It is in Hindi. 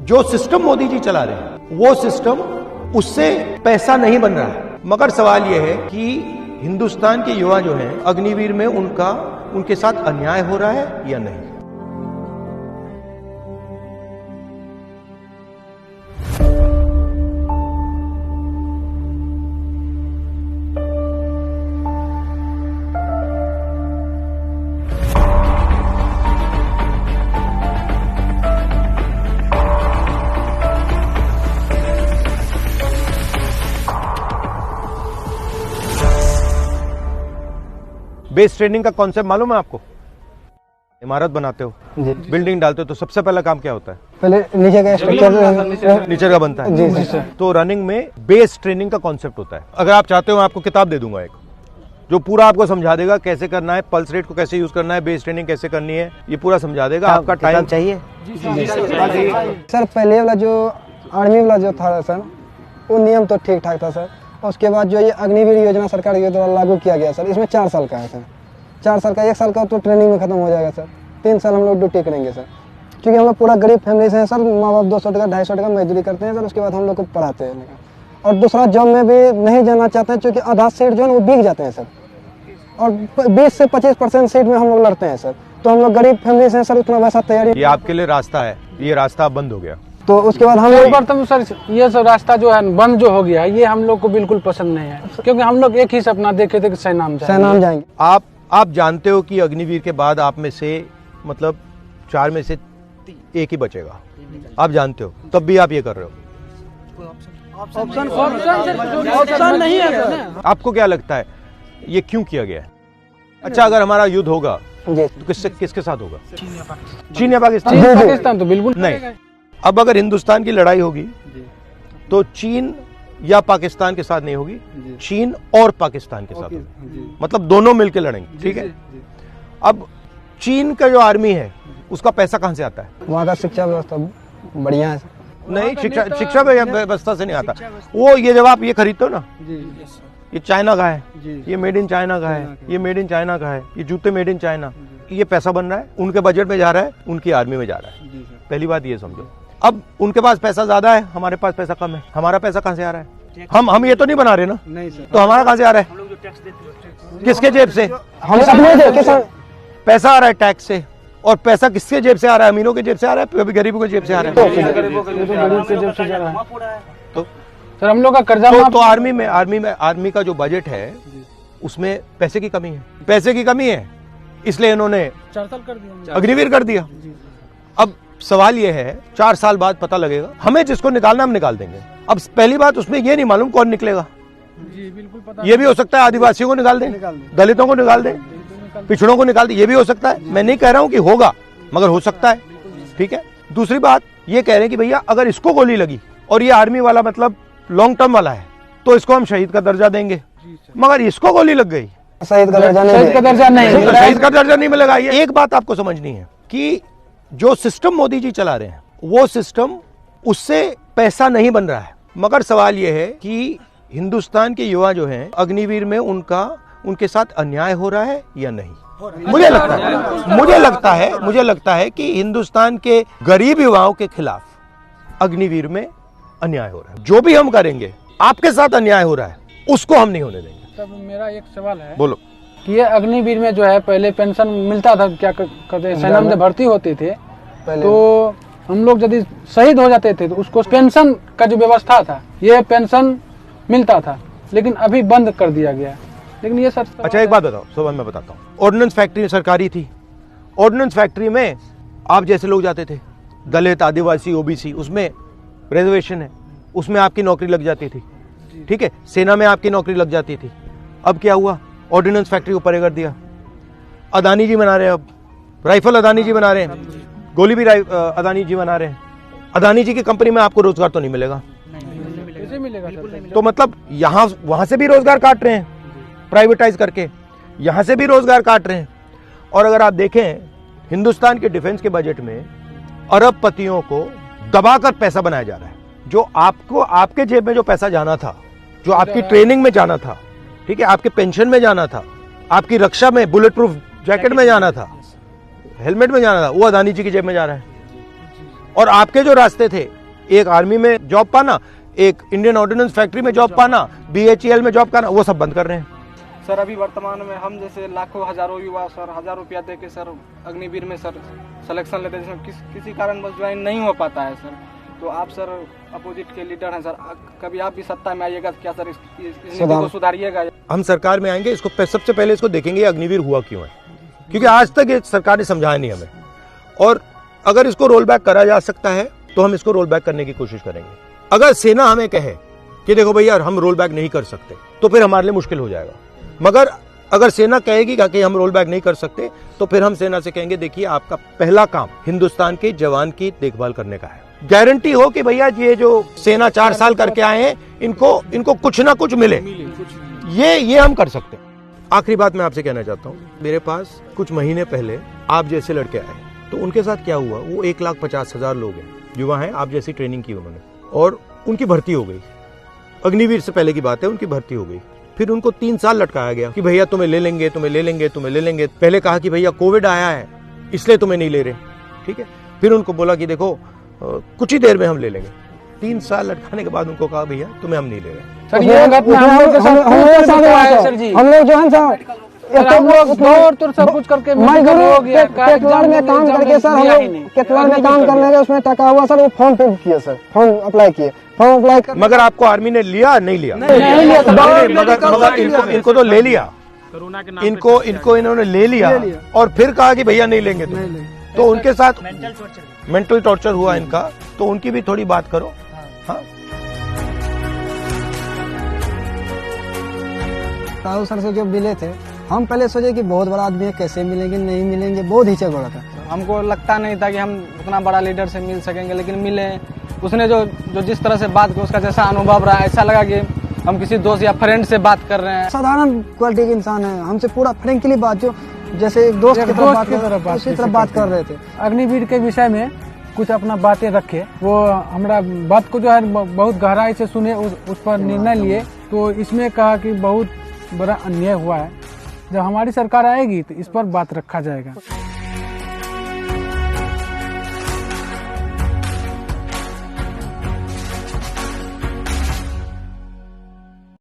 जो सिस्टम मोदी जी चला रहे हैं वो सिस्टम, उससे पैसा नहीं बन रहा है। मगर सवाल यह है कि हिंदुस्तान के युवा जो हैं अग्निवीर में उनके साथ अन्याय हो रहा है या नहीं। बेस ट्रेनिंग का कॉन्सेप्ट मालूम है आपको? इमारत बनाते हो, बिल्डिंग डालते हो तो सबसे पहला काम क्या होता है? पहले नीचे का स्ट्रक्चर नीचे का बनता है। जी सर। तो रनिंग में बेस ट्रेनिंग का कॉन्सेप्ट होता है। अगर आप चाहते हो मैं आपको किताब दे दूंगा एक, जो पूरा आपको समझा देगा कैसे करना है, पल्स रेट को कैसे यूज करना है, बेस ट्रेनिंग कैसे करनी है, ये पूरा समझा देगा। आपका टाइम चाहिए? सर पहले वाला जो आर्मी वाला जो था सर, वो नियम तो ठीक ठाक था सर। उसके बाद जो ये अग्निवीर योजना सरकार के द्वारा लागू किया गया सर, इसमें 4 साल का है सर। 4 साल का, 1 साल का तो ट्रेनिंग में खत्म हो जाएगा सर। 3 साल हम लोग ड्यूटी करेंगे सर, क्योंकि हम लोग पूरा गरीब फैमिली से हैं सर। माँ बाप 200 टका 250 टका मजदूरी करते हैं सर, उसके बाद हम लोग को पढ़ाते हैं। और दूसरा जॉब में भी नहीं जाना चाहते हैं, क्योंकि आधा सीट जो है वो बिक जाते हैं सर। और 20 से 25% सीट में हम लोग लड़ते हैं सर। तो हम लोग गरीब फैमिली से हैं सर, उतना वैसा तैयारी। ये आपके लिए रास्ता है, ये रास्ता बंद हो गया। तो उसके बाद हम लोग प्रथम सर ये सब रास्ता जो है बंद जो हो गया है, ये हम लोग को बिल्कुल पसंद नहीं है, क्योंकि हम लोग एक ही सपना देखे थे कि सैनाम जाएंगे। आप जानते हो कि अग्निवीर के बाद आप में से मतलब 4 में से 1 ही बचेगा, आप जानते हो, तब भी आप ये कर रहे हो। ऑप्शन नहीं है। आपको क्या लगता है ये क्यों किया गया है? अच्छा, अगर हमारा युद्ध होगा तो किसके साथ होगा? चीन या पाकिस्तान? पाकिस्तान तो बिल्कुल नहीं। अब अगर हिंदुस्तान की लड़ाई होगी तो चीन या पाकिस्तान के साथ नहीं होगी, चीन और पाकिस्तान के साथ होगी। मतलब दोनों मिलकर लड़ेंगे, ठीक है। अब चीन का जो आर्मी है उसका पैसा कहां से आता है? वहाँ का शिक्षा व्यवस्था बढ़िया है। नहीं, शिक्षा व्यवस्था से नहीं आता वो। ये जब आप ये खरीदते हो ना, ये चाइना का है, ये मेड इन चाइना का है, ये मेड इन चाइना का है, ये जूते मेड इन चाइना, ये पैसा बन रहा है, उनके बजट में जा रहा है, उनकी आर्मी में जा रहा है। पहली बात ये समझो। अब उनके पास पैसा ज्यादा है, हमारे पास पैसा कम है। हमारा पैसा कहां से आ रहा है? हम ये तो नहीं बना रहे ना, नहीं सर। तो हमारा कहां से आ रहा है? किसके जेब से? हम सब पैसा आ रहा है टैक्स से। और पैसा किसके जेब से आ रहा है? अमीरों के जेब से आ रहा है, कभी गरीबों के जेब से आ रहा है। तो सर हम लोग का कर्जा तो आर्मी का जो बजट है उसमें पैसे की कमी है। पैसे की कमी है, इसलिए इन्होंने 4 साल कर दिया, अग्निवीर कर दिया। अब सवाल यह है 4 साल बाद पता लगेगा, हमें जिसको निकालना हम निकाल देंगे। अब पहली बात उसमें ये नहीं मालूम कौन निकलेगा। जी बिल्कुल पता। ये भी हो सकता है आदिवासियों को निकाल दें, दलितों को निकाल दें, पिछड़ों को निकाल दें, ये भी हो सकता है। मैं नहीं कह रहा हूं कि होगा, मगर हो सकता है, ठीक है। दूसरी बात ये कह रहे हैं कि भैया अगर इसको गोली लगी और ये आर्मी वाला मतलब लॉन्ग टर्म वाला है तो इसको हम शहीद का दर्जा देंगे, मगर इसको गोली लग गई, शहीद का दर्जा नहीं, शहीद का दर्जा नहीं मिलेगा। ये एक बात आपको समझनी है कि जो सिस्टम मोदी जी चला रहे हैं वो सिस्टम, उससे पैसा नहीं बन रहा है। मगर सवाल यह है कि हिंदुस्तान के युवा जो हैं अग्निवीर में उनके साथ अन्याय हो रहा है या नहीं। मुझे लगता है कि हिंदुस्तान के गरीब युवाओं के खिलाफ अग्निवीर में अन्याय हो रहा है। जो भी हम करेंगे, आपके साथ अन्याय हो रहा है, उसको हम नहीं होने देंगे। तब मेरा एक सवाल है, बोलो। कि ये अग्निवीर में जो है पहले पेंशन मिलता था, क्या कहते हैं, सेना में जब भर्ती होते थे तो हम लोग यदि शहीद हो जाते थे तो उसको पेंशन का जो व्यवस्था था, ये पेंशन मिलता था, लेकिन अभी बंद कर दिया गया। लेकिन ये सर अच्छा एक बात बताओ, सुबह मैं बताता हूँ। ऑर्डिनेंस फैक्ट्री सरकारी थी, ऑर्डिनेंस फैक्ट्री में आप जैसे लोग जाते थे, दलित, आदिवासी, ओबीसी, उसमें रिजर्वेशन है, उसमें आपकी नौकरी लग जाती थी, ठीक है। सेना में आपकी नौकरी लग जाती थी। अब क्या हुआ? ऑर्डिनेंस फैक्ट्री को परे कर दिया। अदानी जी बना रहे हैं, अब राइफल अदानी जी बना रहे हैं, गोली भी अदानी जी बना रहे हैं। अदानी जी की कंपनी में आपको रोजगार तो नहीं मिलेगा, तो मतलब वहां से भी रोजगार काट रहे हैं प्राइवेटाइज करके, यहां से भी रोजगार काट रहे हैं। और अगर आप देखें हिंदुस्तान के डिफेंस के बजट में अरबपतियों को दबाकर पैसा बनाया जा रहा है। जो आपको, आपके जेब में जो पैसा जाना था, जो आपकी ट्रेनिंग में जाना था, ठीक है, आपके पेंशन में जाना था, आपकी रक्षा में, बुलेट प्रूफ जैकेट में जाना था, हेलमेट में जाना था, वो अदानी जी की जेब में जा रहा है। और आपके जो रास्ते थे एक आर्मी में जॉब पाना, एक इंडियन ऑर्डिनेंस फैक्ट्री में जॉब पाना, BHEL में जॉब पाना, वो सब बंद कर रहे हैं। सर अभी वर्तमान में हम जैसे लाखों हजारों युवा सर 1000 रुपया दे के सर अग्निवीर में सर सिलेक्शन लेते हैं, जिसमें किसी कारणवश ज्वाइन नहीं हो पाता है सर। तो आप सर अपोजिट के लीडर हैं सर, कभी आप भी सत्ता में आइएगा तो क्या सर इस नीति को सुधारिएगा? हम सरकार में आएंगे, इसको सबसे पहले इसको देखेंगे अग्निवीर हुआ क्यों है, क्योंकि आज तक ये सरकार ने समझाया नहीं हमें। और अगर इसको रोल बैक करा जा सकता है तो हम इसको रोल बैक करने की कोशिश करेंगे। अगर सेना हमें कहे कि देखो भैया हम रोल बैक नहीं कर सकते, तो फिर हमारे लिए मुश्किल हो जाएगा। मगर अगर सेना कहेगी कि हम रोल बैक नहीं कर सकते, तो फिर हम सेना से कहेंगे देखिए आपका पहला काम हिंदुस्तान के जवान की देखभाल करने का है। गारंटी हो कि भैया ये जो सेना 4 साल करके आए हैं, इनको कुछ ना कुछ मिले, ये हम कर सकते हैं। आखिरी बात मैं आपसे कहना चाहता हूँ, मेरे पास कुछ महीने पहले आप जैसे लड़के आए, तो उनके साथ क्या हुआ, वो 1,50,000 लोग हैं, युवा हैं, आप जैसी ट्रेनिंग की उन्होंने, और उनकी भर्ती हो गई। अग्निवीर से पहले की बात है, उनकी भर्ती हो गई। फिर उनको 3 साल लटकाया गया कि भैया तुम्हें ले लेंगे, तुम्हें ले लेंगे, तुम्हें ले लेंगे। पहले कहा कि भैया कोविड आया है इसलिए तुम्हें नहीं ले रहे, ठीक है। फिर उनको बोला कि देखो कुछ ही देर में हम ले लेंगे। 3 साल लटकाने के बाद उनको कहा भैया तुम्हें हम नहीं ले रहे। सर ये घटना हम लोग के साथ सर जी, हम लोग जो है सर हम लोग दौड़ तो सब कुछ करके हो गया। केतवाड़ में काम करके सर, हम लोग केतवाड़ में काम करने के उसमें टका हुआ सर, वो फॉर्म फिल किए सर, फॉर्म अप्लाई किए, फॉर्म अप्लाई कर। मगर आपको आर्मी ने लिया नहीं लिया? मगर इनको तो ले लिया, इनको इन्होंने ले लिया और फिर कहा कि भैया नहीं लेंगे तो उनके साथ मेंटल टॉर्चर हुआ इनका, तो उनकी भी थोड़ी बात करो। हाँ राहुल सर से जो मिले थे, हम पहले सोचे कि बहुत बड़ा आदमी है, कैसे मिलेंगे नहीं मिलेंगे, बहुत हिचक हो रहा था। हमको लगता नहीं था कि हम उतना बड़ा लीडर से मिल सकेंगे, लेकिन मिले। उसने जो जिस तरह से बात की, उसका जैसा अनुभव रहा, ऐसा लगा कि हम किसी दोस्त या फ्रेंड से बात कर रहे हैं। साधारण क्वालिटी के इंसान है, हमसे पूरा फ्रेंकली बात, जो जैसे एक दोस्त की तरह बात कर रहे थे। अग्निवीर के विषय में कुछ अपना बातें रखे, वो हमारा बात को जो है बहुत गहराई से सुने, उस पर निर्णय लिए। तो इसमें कहा कि बहुत बड़ा अन्याय हुआ है, जब हमारी सरकार आएगी तो इस पर बात रखा जाएगा।